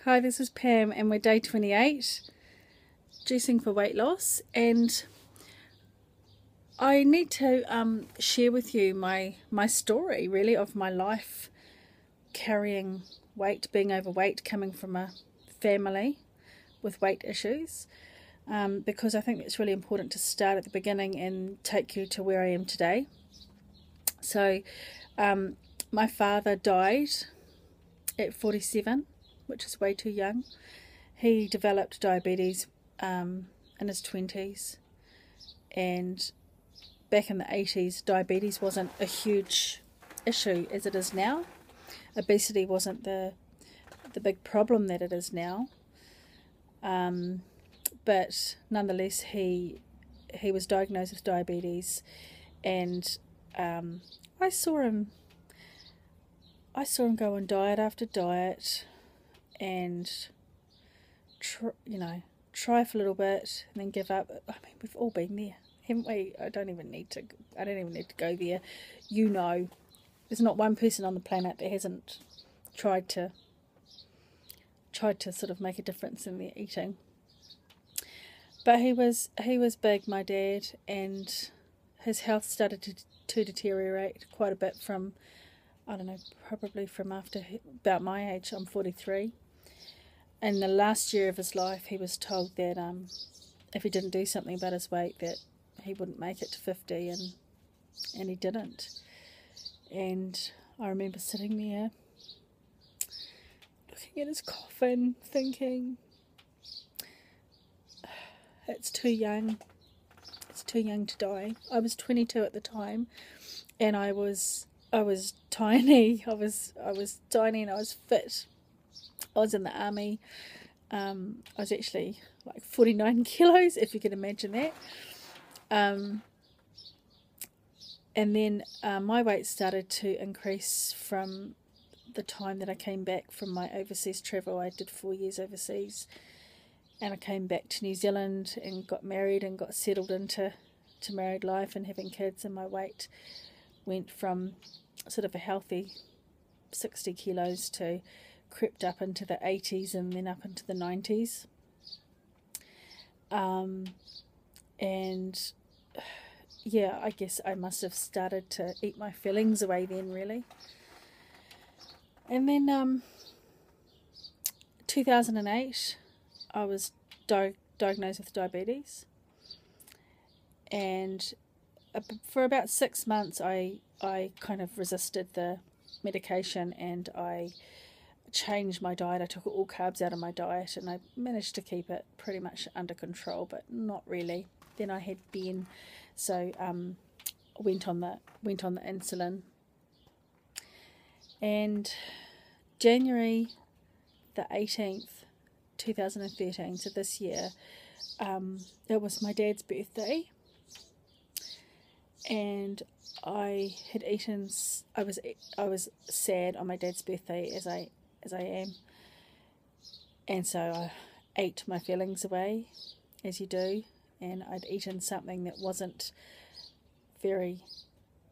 Hi, this is Pam, and we're day 28, juicing for weight loss. And I need to share with you my story, really, of my life carrying weight, being overweight, coming from a family with weight issues, because I think it's really important to start at the beginning and take you to where I am today. So, my father died at 47, which is way too young. He developed diabetes in his 20s, and back in the 80s, diabetes wasn't a huge issue as it is now. Obesity wasn't the big problem that it is now, but nonetheless, he was diagnosed with diabetes, and I saw him go on diet after diet, and try for a little bit and then give up. I mean, we've all been there, haven't we? I don't even need to go there. There's not one person on the planet that hasn't tried to sort of make a difference in their eating. But he was big, my dad, and his health started to deteriorate quite a bit from, I don't know, probably from after about my age. I'm 43. In the last year of his life, he was told that if he didn't do something about his weight, that he wouldn't make it to 50, and he didn't. And I remember sitting there, looking at his coffin, thinking, it's too young. It's too young to die. I was 22 at the time, and I was tiny. I was tiny, and I was fit. I was in the army. I was actually like 49 kilos, if you can imagine that. And then my weight started to increase from the time that I came back from my overseas travel. I did 4 years overseas, and I came back to New Zealand and got married and got settled into married life and having kids, and my weight went from sort of a healthy 60 kilos to crept up into the 80s and then up into the 90s. And yeah, I guess I must have started to eat my feelings away then, really. And then 2008, I was diagnosed with diabetes, and for about 6 months I kind of resisted the medication, and I changed my diet. I took all carbs out of my diet, and I managed to keep it pretty much under control, but not really. Then I had Ben, so went on the insulin. And January the 18th, 2013, so this year, it was my dad's birthday, and I had eaten. I was sad on my dad's birthday, as I am, and so I ate my feelings away, as you do, and I'd eaten something that wasn't very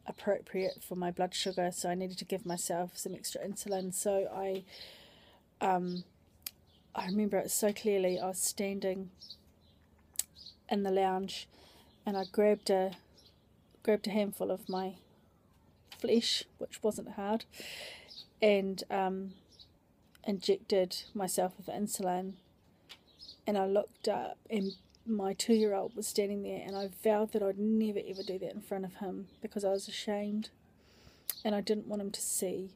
appropriate for my blood sugar, so I needed to give myself some extra insulin. So I remember it so clearly. I was standing in the lounge, and I grabbed a handful of my flesh, which wasn't hard, and injected myself with insulin. And I looked up, and my 2-year-old was standing there, and I vowed that I'd never ever do that in front of him, because I was ashamed and I didn't want him to see.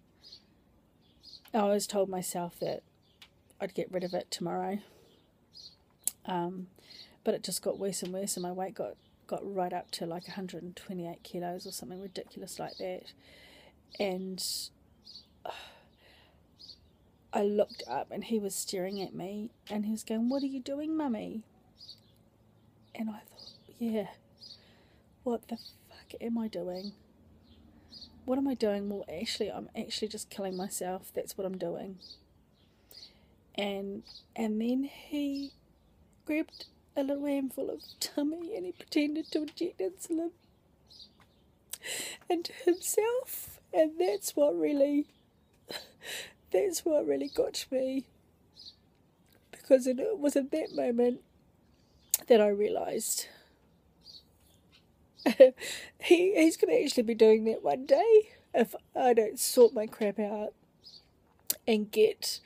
I always told myself that I'd get rid of it tomorrow, but it just got worse and worse, and my weight got right up to like 128 kilos or something ridiculous like that. And I looked up, and he was staring at me, and he was going, "What are you doing, Mummy?" And I thought, yeah, what the fuck am I doing? What am I doing? Well, actually, I'm actually just killing myself. That's what I'm doing. And then he grabbed a little handful of tummy, and he pretended to inject insulin into himself, and that's what really got me. because it was at that moment that I realised he's going to actually be doing that one day if I don't sort my crap out and get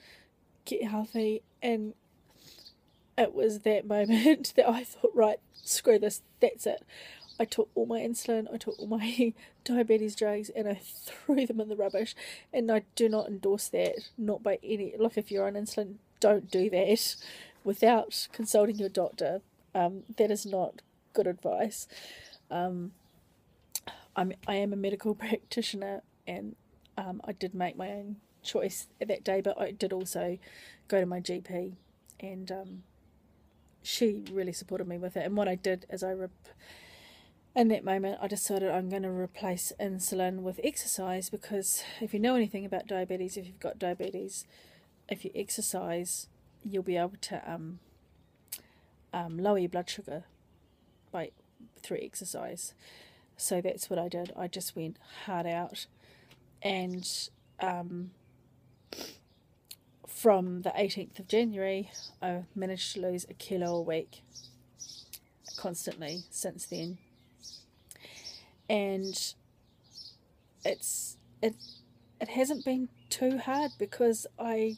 healthy. And it was that moment that I thought, right, screw this, that's it. I took all my insulin, I took all my diabetes drugs, and I threw them in the rubbish. And I do not endorse that, not by any. Look, if you're on insulin, don't do that without consulting your doctor. That is not good advice. I am a medical practitioner, and I did make my own choice that day, but I did also go to my GP, and she really supported me with it. And what I did is in that moment, I decided I'm going to replace insulin with exercise, because if you know anything about diabetes, if you've got diabetes, if you exercise, you'll be able to lower your blood sugar through exercise. So that's what I did. I just went hard out, and from the 18th of January, I managed to lose 1 kilo a week constantly since then. And it hasn't been too hard, because I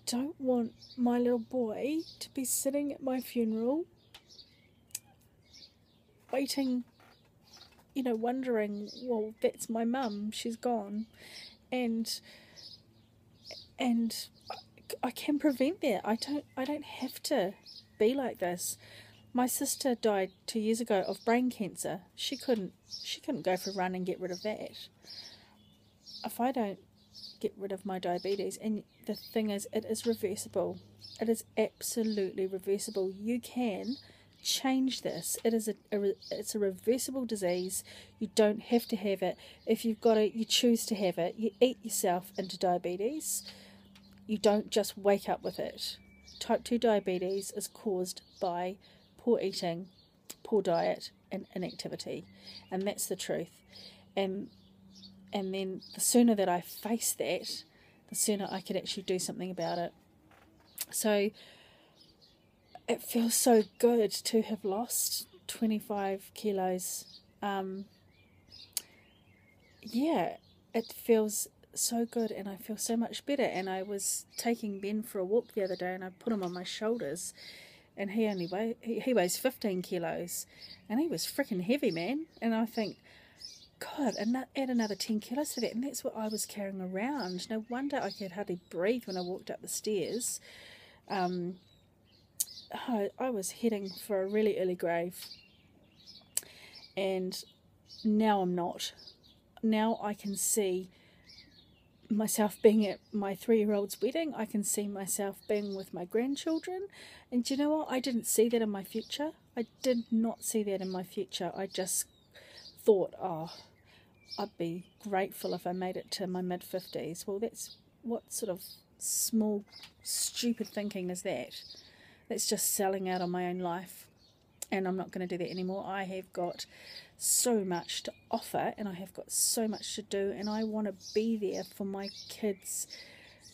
don't want my little boy to be sitting at my funeral waiting, wondering, well, that's my mum, she's gone, and I can prevent that. I don't have to be like this. My sister died 2 years ago of brain cancer. She couldn't go for a run and get rid of that. If I don't get rid of my diabetes, and the thing is, it is reversible. It is absolutely reversible. You can change this. It's a reversible disease. You don't have to have it. If you've got it, you choose to have it. You eat yourself into diabetes. You don't just wake up with it. Type 2 diabetes is caused by poor eating, poor diet, and inactivity, and that's the truth. And then the sooner that I face that, the sooner I could actually do something about it. So it feels so good to have lost 25 kilos. Yeah, it feels so good, and I feel so much better. And I was taking Ben for a walk the other day, and I put him on my shoulders, and he weighs 15 kilos, and he was freaking heavy, man. And I think, God, add another 10 kilos to that, and that's what I was carrying around. No wonder I could hardly breathe when I walked up the stairs. I was heading for a really early grave, and now I'm not. Now I can see myself being at my 3-year-old's wedding. I can see myself being with my grandchildren. And do you know what? I didn't see that in my future. I did not see that in my future. I just thought, oh, I'd be grateful if I made it to my mid-50s. Well, what sort of small, stupid thinking is that? That's just selling out on my own life. And I'm not going to do that anymore. I have got so much to offer, and I have got so much to do, and I want to be there for my kids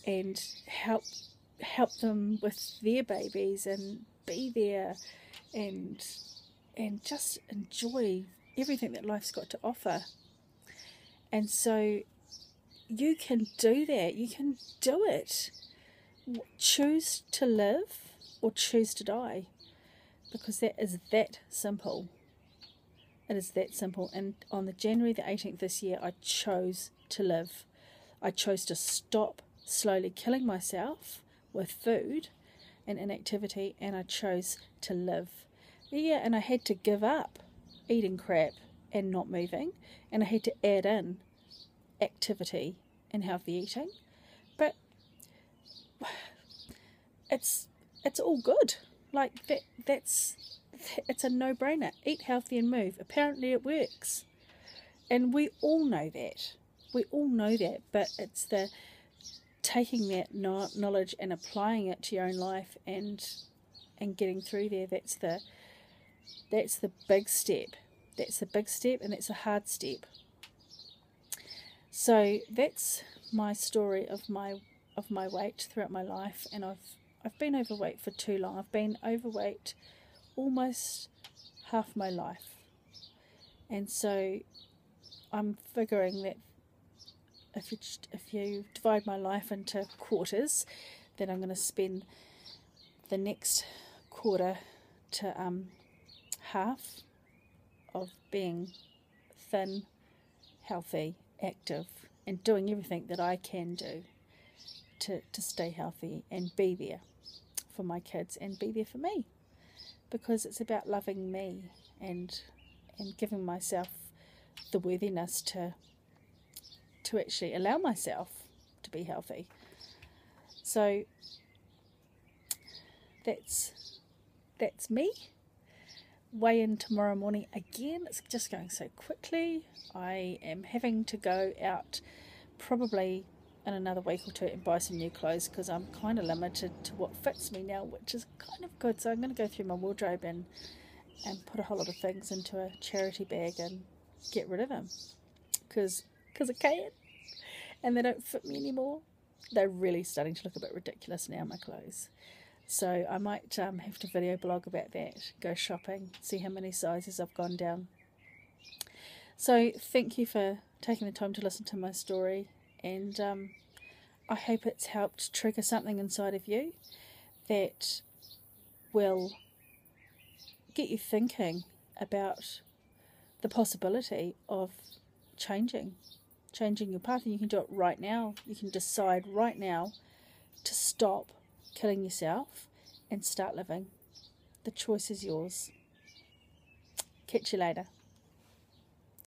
and help them with their babies, and be there and just enjoy everything that life's got to offer. And so you can do that. You can do it. Choose to live or choose to die, because that is that simple. It is that simple. And on the January the 18th this year, I chose to live. I chose to stop slowly killing myself with food and inactivity, and I chose to live. Yeah, and I had to give up eating crap and not moving, and I had to add in activity and healthy eating. But it's all good. Like it's a no-brainer. Eat healthy and move. Apparently it works. And we all know that. We all know that. But it's the taking that knowledge and applying it to your own life and getting through there. That's the big step. That's the big step, and that's a hard step. So that's my story of my of my weight throughout my life, and I've been overweight for too long. I've been overweight almost half my life, and so I'm figuring that if you divide my life into quarters, then I'm going to spend the next quarter to half of being thin, healthy, active, and doing everything that I can do to stay healthy and be there for my kids and be there for me, because it's about loving me and giving myself the worthiness to actually allow myself to be healthy. So that's me. Weigh in tomorrow morning again. It's just going so quickly. I am having to go out probably in another week or two and buy some new clothes, because I'm kind of limited to what fits me now, which is kind of good. So I'm going to go through my wardrobe and put a whole lot of things into a charity bag and get rid of them, because I can, and they don't fit me anymore. They're really starting to look a bit ridiculous now, my clothes. So I might have to video blog about that, go shopping, see how many sizes I've gone down. So thank you for taking the time to listen to my story, and I hope it's helped trigger something inside of you that will get you thinking about the possibility of changing your path. And you can do it right now. You can decide right now to stop killing yourself and start living. The choice is yours. Catch you later.